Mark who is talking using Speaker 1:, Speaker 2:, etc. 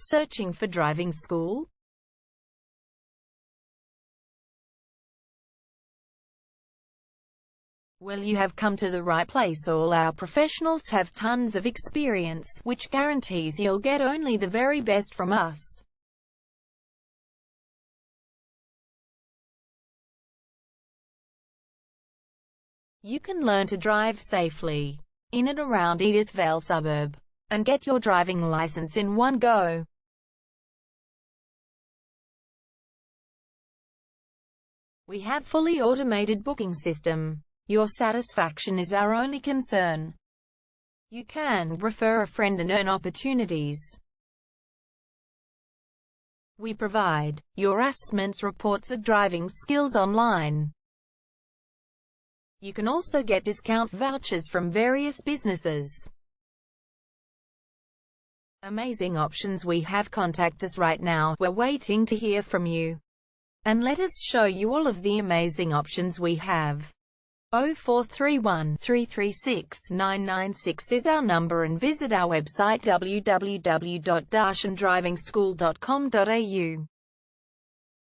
Speaker 1: Searching for driving school? Well, you have come to the right place. All our professionals have tons of experience, which guarantees you'll get only the very best from us. You can learn to drive safely in and around Edithvale suburb, and get your driving license in one go. We have fully automated booking system. Your satisfaction is our only concern. You can refer a friend and earn opportunities. We provide your assessments reports of driving skills online. You can also get discount vouchers from various businesses. Amazing options we have. Contact us right now. We're waiting to hear from you. And let us show you all of the amazing options we have. 0431 336 996 is our number, and visit our website www.darshandrivingschool.com.au.